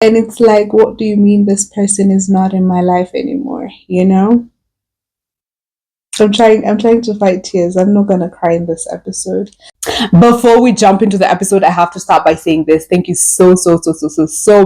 And it's like, what do you mean this person is not in my life anymore? You know? I'm trying to fight tears. I'm not gonna cry in this episode. Before we jump into the episode, I have to start by saying this. Thank you so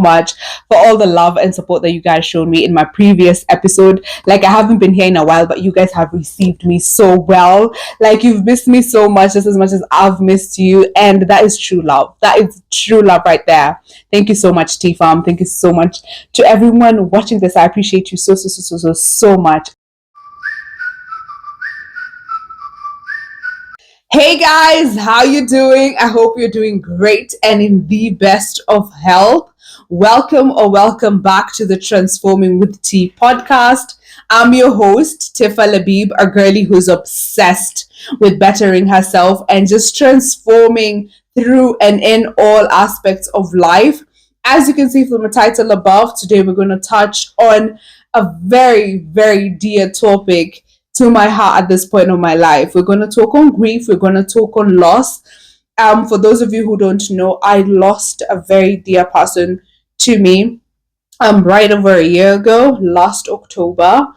much for all the love and support that you guys showed me in my previous episode. Like, I haven't been here in a while, but you guys have received me so well. Like, you've missed me so much, just as much as I've missed you. And that is true love. That is true love right there. Thank you so much, TeeFam. Thank you so much to everyone watching this. I appreciate you so much. Hey guys, how you doing? I hope you're doing great and in the best of health. Welcome back to the Transforming with T podcast. I'm your host, Tiffah Labib, a girlie who's obsessed with bettering herself and just transforming through and in all aspects of life. As you can see from the title above, today we're going to touch on a very dear topic to my heart at this point of my life. We're going to talk on grief. We're going to talk on loss. For those of you who don't know, I lost a very dear person to me right over a year ago, last October.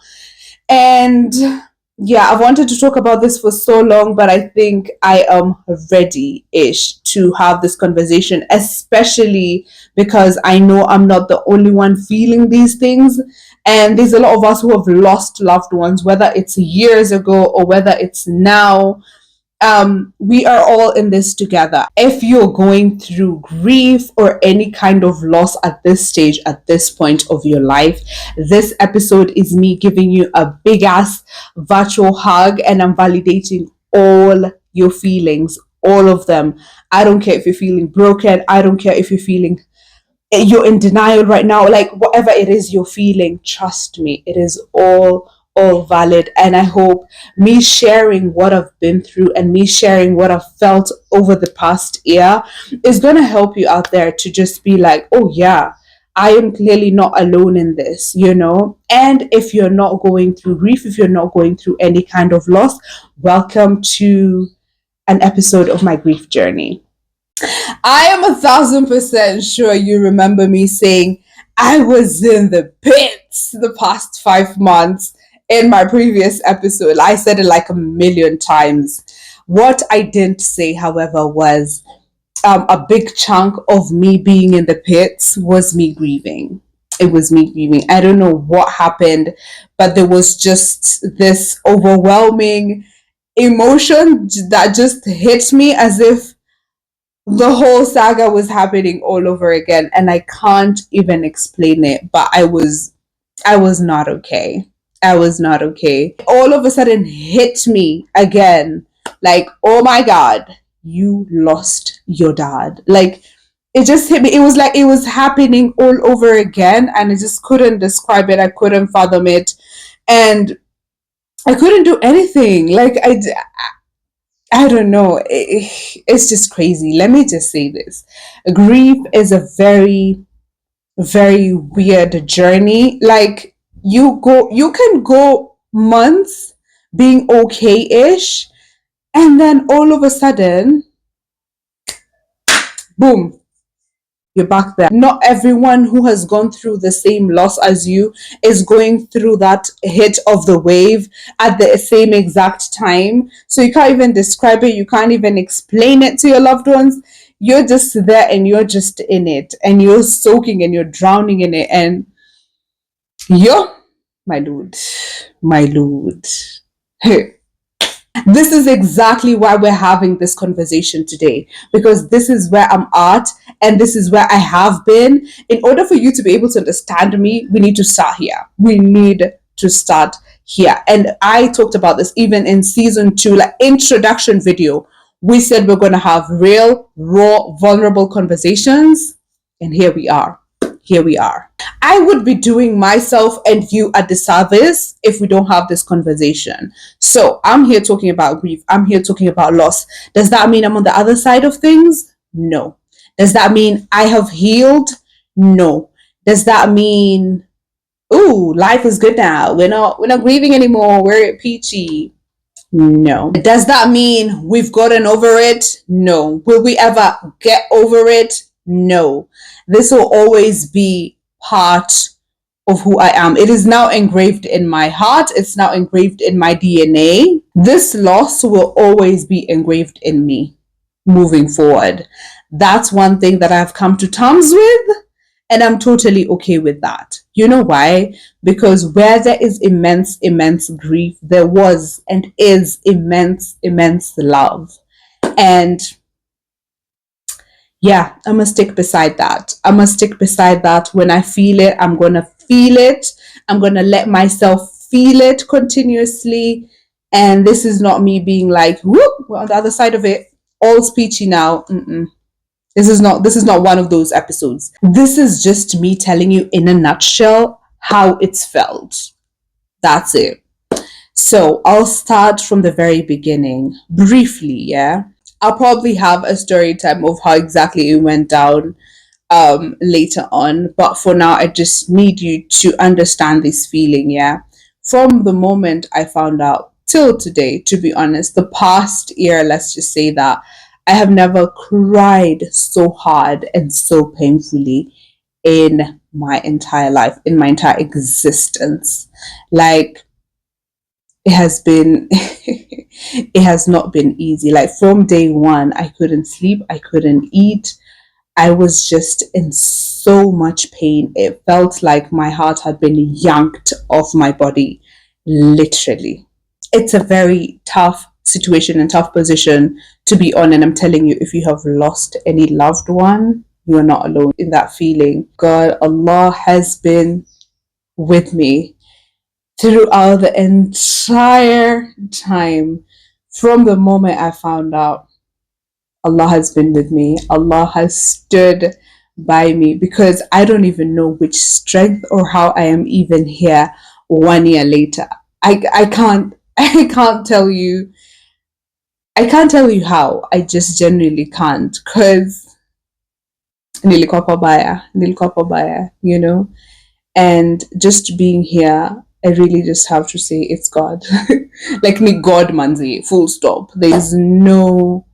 And yeah, I've wanted to talk about this for so long, but I think I am ready-ish to have this conversation, especially because I know I'm not the only one feeling these things. And there's a lot of us who have lost loved ones, whether it's years ago or whether it's now. We are all in this together. If you're going through grief or any kind of loss at this stage, at this point of your life, this episode is me giving you a big ass virtual hug, and I'm validating all your feelings, all of them. I don't care if you're feeling broken. I don't care if you're in denial right now. Like, whatever it is you're feeling, trust me, it is all valid. And I hope me sharing what I've been through and me sharing what I've felt over the past year is going to help you out there to just be like, oh yeah, I am clearly not alone in this, you know. And if you're not going through grief, if you're not going through any kind of loss, welcome to an episode of my grief journey. I am 1,000% sure you remember me saying I was in the pits the past 5 months in my previous episode. I said it like a million times. What I didn't say, however, was a big chunk of me being in the pits was me grieving. It was me grieving. I don't know what happened, but there was just this overwhelming emotion that just hit me as if the whole saga was happening all over again, and I can't even explain it, but I was not okay. I was not okay. All of a sudden hit me again, like, oh my god, you lost your dad. Like, it just hit me. It was like it was happening all over again, and I just couldn't describe it. I couldn't fathom it, and I couldn't do anything. Like, I don't know. It's just crazy. Let me just say this. Grief is a very weird journey. Like, you can go months being okay-ish, and then all of a sudden, boom, you're back there. Not everyone who has gone through the same loss as you is going through that hit of the wave at the same exact time. So you can't even describe it. You can't even explain it to your loved ones. You're just there and you're just in it and you're soaking and you're drowning in it. And yo, my lord. This is exactly why we're having this conversation today, because this is where I'm at and this is where I have been. In order for you to be able to understand me, we need to start here. We need to start here. And I talked about this even in season 2, like introduction video. We said we're going to have real, raw, vulnerable conversations. And here we are. I would be doing myself and you a disservice if we don't have this conversation. So I'm here talking about grief. I'm here talking about loss. Does that mean I'm on the other side of things? No. Does that mean I have healed? No. Does that mean, ooh, life is good now? We're not grieving anymore. We're peachy. No. Does that mean we've gotten over it? No. Will we ever get over it? No, this will always be part of who I am. It is now engraved in my heart. It's now engraved in my DNA. This loss will always be engraved in me moving forward. That's one thing that I've come to terms with, and I'm totally okay with that. You know why? Because where there is immense, immense grief, there was and is immense, immense love. And yeah, I'm gonna stick beside that. I'm gonna stick beside that. When I feel it, I'm gonna feel it. I'm gonna let myself feel it continuously. And this is not me being like, whoop, we're on the other side of it, all speechy now. Mm-mm. This is not one of those episodes. This is just me telling you in a nutshell how it's felt. That's it. So I'll start from the very beginning, briefly, yeah. I'll probably have a story time of how exactly it went down later on. But for now, I just need you to understand this feeling, yeah? From the moment I found out till today, to be honest, the past year, let's just say that, I have never cried so hard and so painfully in my entire life, in my entire existence. Like, it has been it has not been easy. Like from day one, I couldn't sleep, I couldn't eat. I was just in so much pain. It felt like my heart had been yanked off my body, literally. It's a very tough situation and tough position to be on. And I'm telling you, if you have lost any loved one, you are not alone in that feeling. God, Allah has been with me throughout the entire time. From the moment I found out, Allah has been with me. Allah has stood by me, because I don't even know which strength or how I am even here 1 year later. I can't I can't tell you. I can't tell you how. I just genuinely can't, because nilikuwa pabaya, you know. And just being here, I really just have to say it's God. Like ni God manzi, full stop. There's no,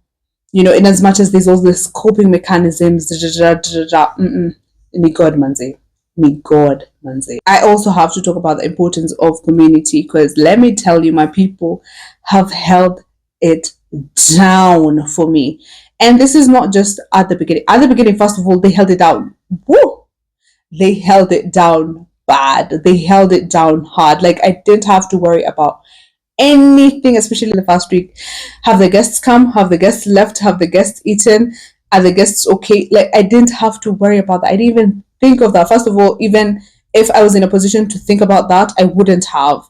in as much as there's all this coping mechanisms, ni God manzi. Ni God manzi. I also have to talk about the importance of community, because let me tell you, my people have held it down for me. And this is not just at the beginning. At the beginning, first of all, they held it down. Woo! They held it down bad. They held it down hard. Like I didn't have to worry about anything, especially in the first week. Have the guests come? Have the guests left? Have the guests eaten? Are the guests okay? Like I didn't have to worry about that. I didn't even think of that. First of all, even if I was in a position to think about that, I wouldn't have.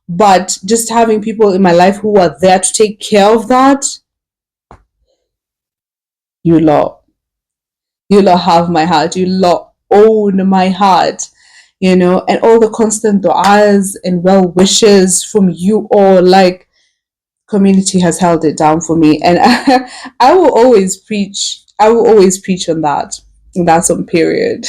But just having people in my life who are there to take care of that, you lot, have my heart. You lot own my heart, and all the constant du'as and well wishes from you all. Like, community has held it down for me, and I will always preach. I will always preach on that. That's on period.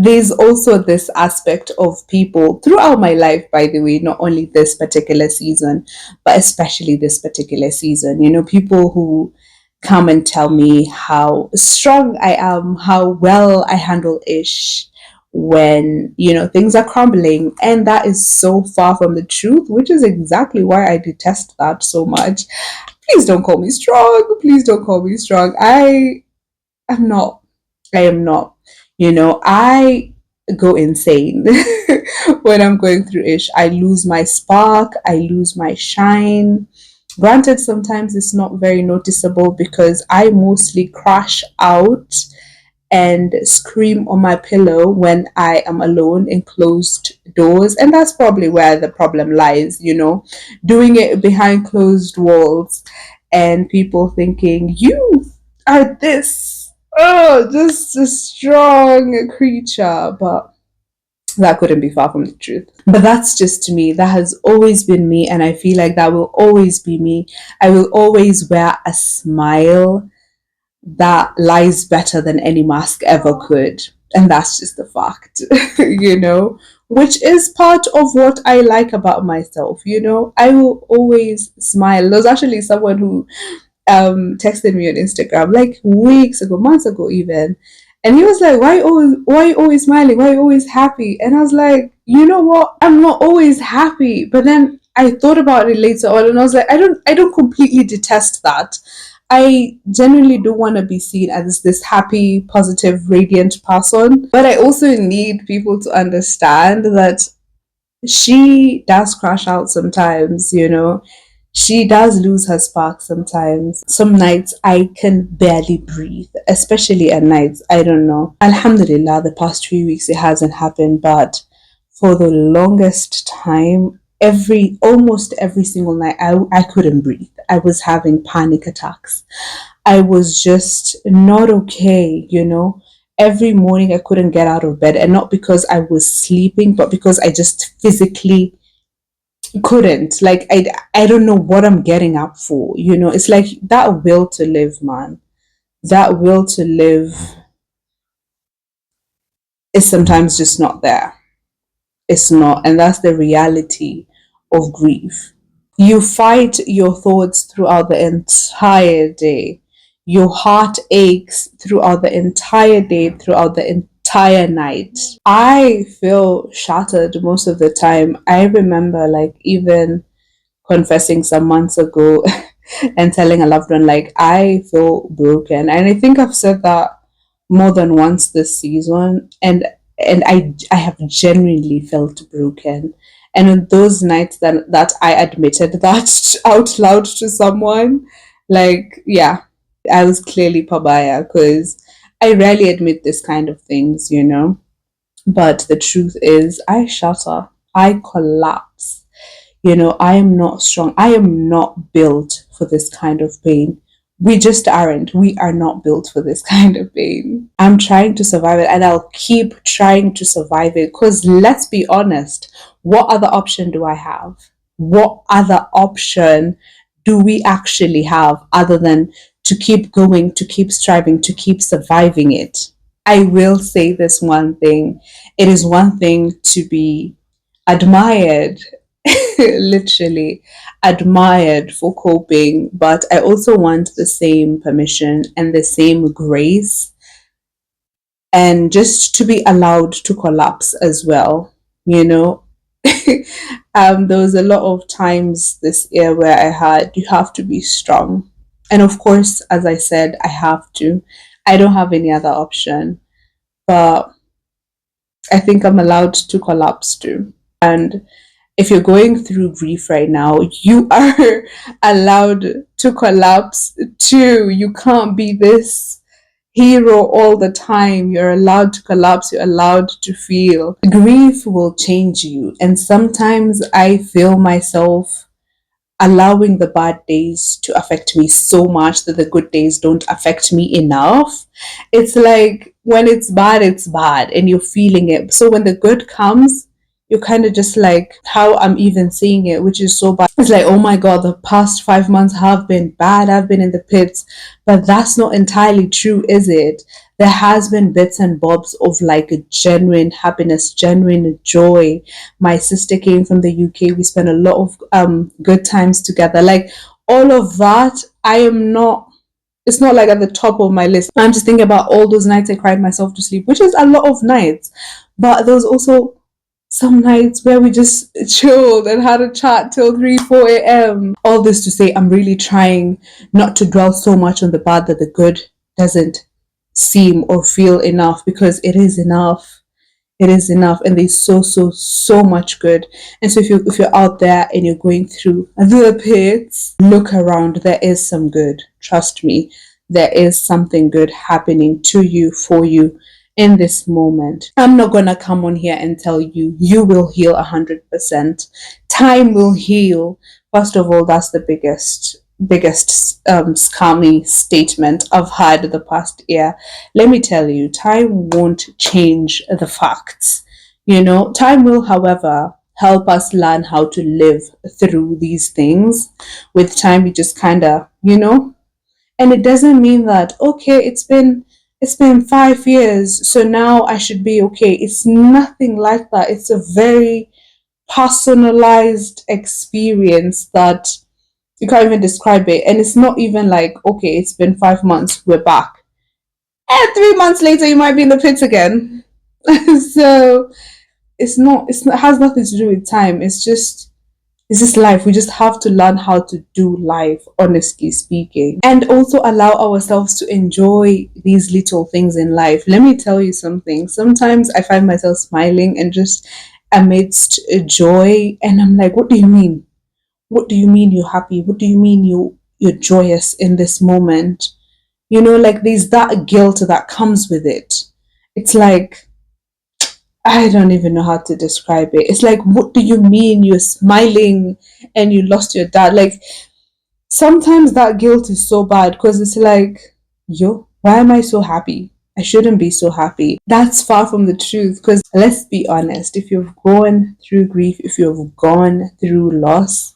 There's also this aspect of people throughout my life, by the way, not only this particular season, but especially this particular season. People who come and tell me how strong I am, how well I handle ish when, things are crumbling. And that is so far from the truth, which is exactly why I detest that so much. Please don't call me strong. Please don't call me strong. I am not. I am not. I go insane when I'm going through ish. I lose my spark. I lose my shine. Granted, sometimes it's not very noticeable because I mostly crash out and scream on my pillow when I am alone in closed doors. And that's probably where the problem lies, doing it behind closed walls and people thinking, you are this, just a strong creature. But that couldn't be far from the truth. But that's just me. That has always been me. And I feel like that will always be me. I will always wear a smile that lies better than any mask ever could. And that's just the fact, which is part of what I like about myself. I will always smile. There's actually someone who texted me on Instagram like weeks ago, months ago even, And he was like, why you always smiling? Why you always happy? And I was like, you know what? I'm not always happy. But then I thought about it later on and I was like, I don't completely detest that. I genuinely do want to be seen as this happy, positive, radiant person. But I also need people to understand that she does crash out sometimes, she does lose her spark sometimes. Some nights I can barely breathe, especially at nights. I don't know. Alhamdulillah, the past 3 weeks it hasn't happened, but for the longest time, almost every single night, I couldn't breathe. I was having panic attacks. I was just not okay. Every morning I couldn't get out of bed, and not because I was sleeping, but because I just physically couldn't. Like I don't know what I'm getting up for. It's like that will to live, man. That will to live is sometimes just not there. It's not, and that's the reality of grief. You fight your thoughts throughout the entire day. Your heart aches throughout the entire day, throughout the entire night. I feel shattered most of the time. I remember, like, even confessing some months ago and telling a loved one, like, I feel broken. And I think I've said that more than once this season. And I have genuinely felt broken. And on those nights that I admitted that out loud to someone, like, yeah, I was clearly pabaya because I rarely admit this kind of things. But the truth is, I shatter, I collapse. I am not strong. I am not built for this kind of pain. We just aren't. We are not built for this kind of pain. I'm trying to survive it and I'll keep trying to survive it because let's be honest, what other option do I have? What other option do we actually have other than to keep going, to keep striving, to keep surviving it? I will say this one thing. It is one thing to be admired, literally admired for coping, but I also want the same permission and the same grace and just to be allowed to collapse as well, you know. There was a lot of times this year where I had, you have to be strong. And of course, as I said, I have to. I don't have any other option. But I think I'm allowed to collapse too. And if you're going through grief right now, you are allowed to collapse too. You can't be this hero all the time. You're allowed to collapse. You're allowed to feel. Grief will change you. And sometimes I feel myself allowing the bad days to affect me so much that the good days don't affect me enough. It's like when it's bad and you're feeling it. So when the good comes, you're kind of just like how I'm even seeing it, which is so bad. It's like, oh my God, the past 5 months have been bad. I've been in the pits. But that's not entirely true, is it? There has been bits and bobs of like a genuine happiness, genuine joy. My sister came from the UK. We spent a lot of good times together. Like all of that, I am not. It's not like at the top of my list. I'm just thinking about all those nights I cried myself to sleep, which is a lot of nights. But there was also some nights where we just chilled and had a chat till 3, 4 a.m. All this to say, I'm really trying not to dwell so much on the bad that the good doesn't seem or feel enough because it is enough. It is enough, and there's so much good. And so if you're out there and you're going through the pits, look around. There is some good. Trust me, there is something good happening to you, for you in this moment. I'm not gonna come on here and tell you you will heal 100%. Time will heal. First of all, that's the biggest scummy statement I've had the past year. Let me tell you, time won't change the facts. Time will, however, help us learn how to live through these things. With time, we just kind of. And it doesn't mean that, okay, it's been 5 years, so now I should be okay. It's nothing like that. It's a very personalized experience that you can't even describe it. And it's not even like, okay, it's been 5 months, we're back. And 3 months later, you might be in the pits again. So it has nothing to do with time. It's just life. We just have to learn how to do life, honestly speaking, and also allow ourselves to enjoy these little things in life. Let me tell you something. Sometimes I find myself smiling and just amidst joy, and I'm like, what do you mean? What do you mean you're happy? What do you mean you're joyous in this moment? Like there's that guilt that comes with it. It's like I don't even know how to describe it. It's like, what do you mean you're smiling and you lost your dad? Like, sometimes that guilt is so bad because it's like, yo, why am I so happy? I shouldn't be so happy. That's far from the truth because let's be honest, if you've gone through grief, if you've gone through loss,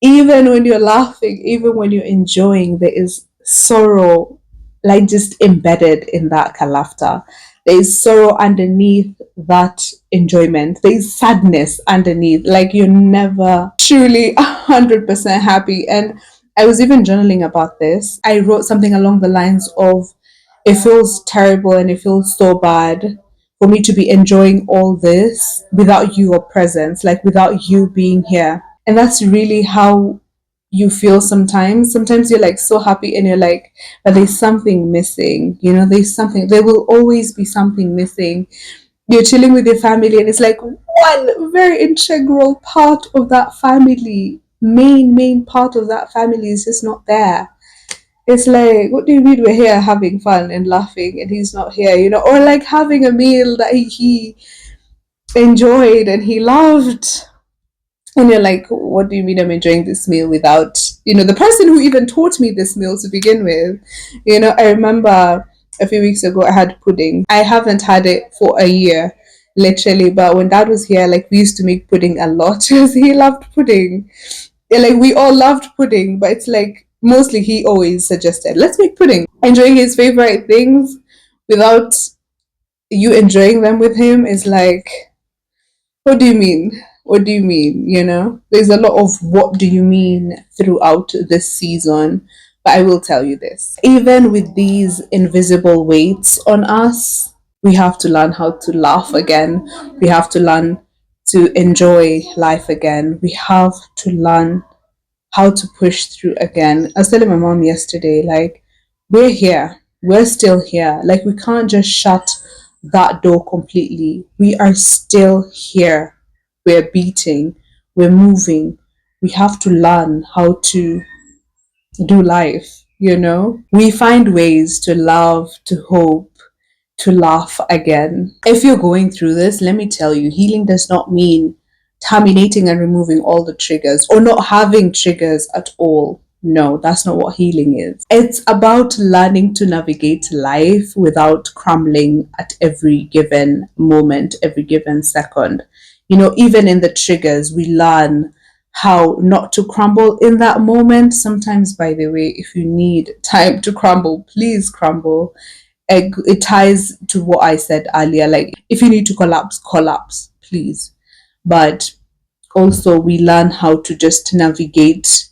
even when you're laughing, even when you're enjoying, there is sorrow, like just embedded in that laughter. There is sorrow underneath that enjoyment. There is sadness underneath. Like you're never truly 100% happy. And I was even journaling about this. I wrote something along the lines of, it feels terrible and it feels so bad for me to be enjoying all this without your presence, like without you being here. And that's really how you feel sometimes. Sometimes you're like so happy and you're like, but there's something missing. There's something, there will always be something missing. You're chilling with your family and it's like one very integral part of that family, main part of that family is just not there. It's like, what do you mean we're here having fun and laughing and he's not here, or like having a meal that he enjoyed and he loved, and you're like, what do you mean I'm enjoying this meal without, the person who even taught me this meal to begin with? I remember a few weeks ago I had pudding. I haven't had it for a year, literally. But when dad was here, like we used to make pudding a lot because he loved pudding. Yeah, like we all loved pudding, but it's like mostly he always suggested, let's make pudding. Enjoying his favorite things without you enjoying them with him is like, what do you mean? What do you mean? There's a lot of what do you mean throughout this season. But I will tell you this. Even with these invisible weights on us, we have to learn how to laugh again. We have to learn to enjoy life again. We have to learn how to push through again. I was telling my mom yesterday, like, we're here. We're still here. Like, we can't just shut that door completely. We are still here. We're beating. We're moving. We have to learn how to do life. We find ways to love, to hope, to laugh again. If you're going through this, let me tell you, healing does not mean terminating and removing all the triggers or not having triggers at all. No, that's not what healing is. It's about learning to navigate life without crumbling at every given moment, every given second. Even in the triggers, we learn how not to crumble in that moment. Sometimes, by the way, if you need time to crumble, please crumble. It ties to what I said earlier. Like, if you need to collapse, please. But also, we learn how to just navigate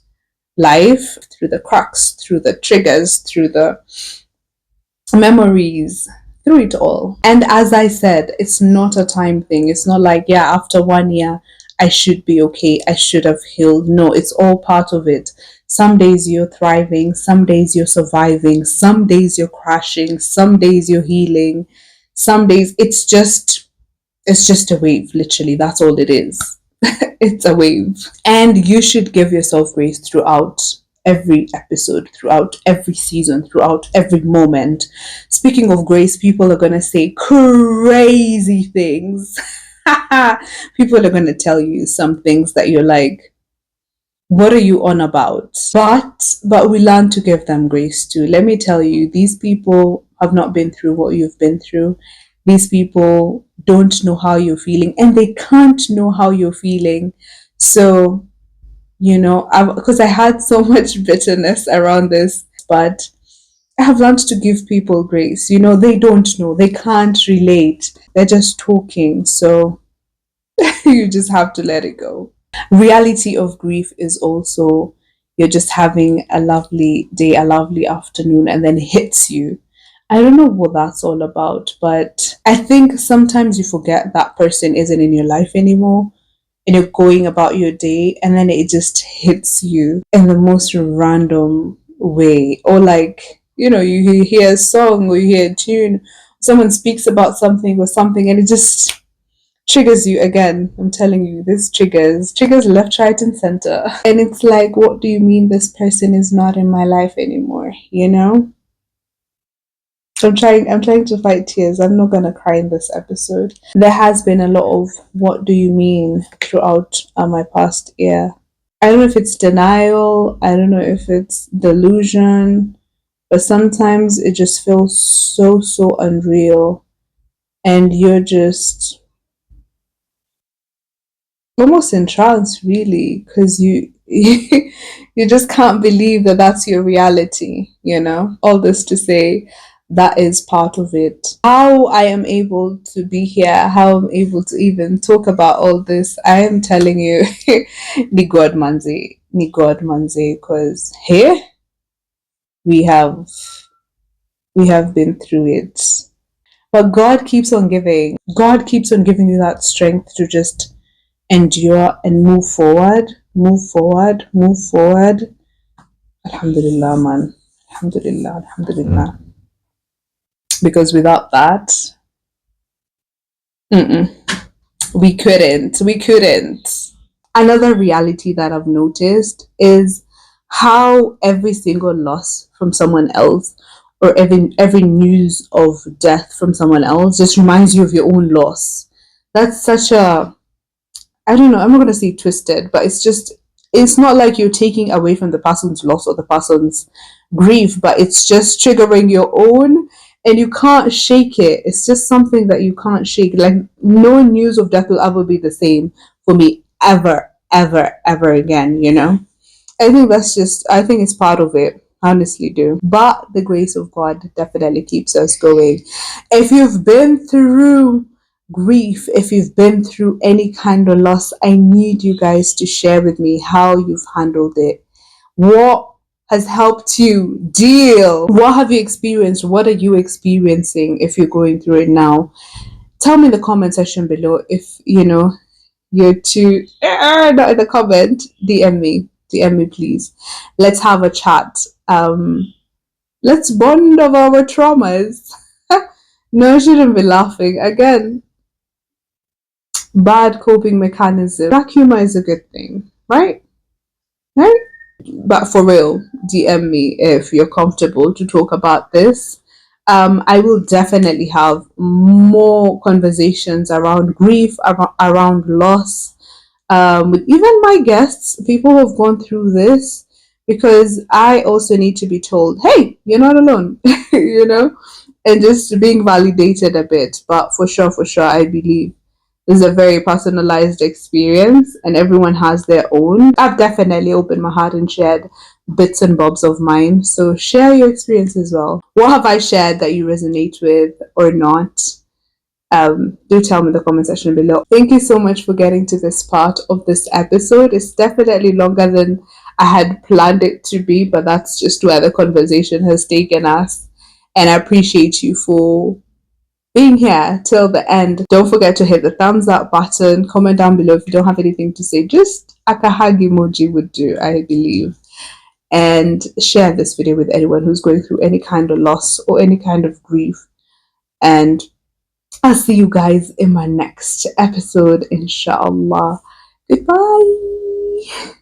life through the cracks, through the triggers, through the memories, through it all. And as I said, it's not a time thing. It's not like, yeah, after 1 year, I should be okay. I should have healed. No, it's all part of it. Some days you're thriving, some days you're surviving, some days you're crashing, some days you're healing, some days it's just a wave, literally. That's all it is. It's a wave. And you should give yourself grace throughout every episode, throughout every season, throughout every moment. Speaking of grace, people are going to say crazy things. People are going to tell you some things that you're like, what are you on about? But we learn to give them grace too. Let me tell you, these people have not been through what you've been through. These people don't know how you're feeling and they can't know how you're feeling. So, because I had so much bitterness around this, but I have learned to give people grace. They don't know, they can't relate, they're just talking. So you just have to let it go. Reality of grief is also you're just having a lovely day, a lovely afternoon, and then it hits you. I don't know what that's all about, but I think sometimes you forget that person isn't in your life anymore and you're going about your day and then it just hits you in the most random way. Or like, you hear a song or you hear a tune, someone speaks about something or something and it just triggers you again. I'm telling you, this triggers left, right, and center. And it's like, what do you mean this person is not in my life anymore? So I'm trying to fight tears. I'm not gonna cry in this episode. There has been a lot of what do you mean throughout my past year. I don't know if it's denial, I don't know if it's delusion, but sometimes it just feels so unreal and you're just almost in trance really because you you just can't believe that that's your reality, all this to say that is part of it. How I am able to be here, how I'm able to even talk about all this, I am telling you, ni god manze, because here we have been through it. But God keeps on giving you that strength to just endure and move forward, move forward, move forward. Alhamdulillah, man. Alhamdulillah, alhamdulillah. Because without that, mm-mm, we couldn't. Another reality that I've noticed is how every single loss from someone else or every news of death from someone else just reminds you of your own loss. That's such a, I don't know, I'm not going to say twisted, but it's not like you're taking away from the person's loss or the person's grief, but it's just triggering your own and you can't shake it. It's just something that you can't shake. Like, no news of death will ever be the same for me, ever, ever, ever again. I think it's part of it. Honestly, do. But the grace of God definitely keeps us going. If you've been through grief, if you've been through any kind of loss, I need you guys to share with me how you've handled it. What has helped you deal? What have you experienced? What are you experiencing if you're going through it now? Tell me in the comment section below if you're too not in the comment. DM me please. Let's have a chat. Let's bond over our traumas. No, I shouldn't be laughing again. Bad coping mechanism. Black humor is a good thing, right? Right? But for real, DM me if you're comfortable to talk about this. I will definitely have more conversations around grief, around loss, with even my guests, people who have gone through this, because I also need to be told, hey, you're not alone, and just being validated a bit. But for sure, I believe this is a very personalized experience and everyone has their own. I've definitely opened my heart and shared bits and bobs of mine. So share your experience as well. What have I shared that you resonate with or not? Do tell me in the comment section below. Thank you so much for getting to this part of this episode. It's definitely longer than I had planned it to be, but that's just where the conversation has taken us. And I appreciate you for being here till the end. Don't forget to hit the thumbs up button, comment down below if you don't have anything to say. Just a hug emoji would do, I believe. And share this video with anyone who's going through any kind of loss or any kind of grief. And I'll see you guys in my next episode, inshallah. Goodbye.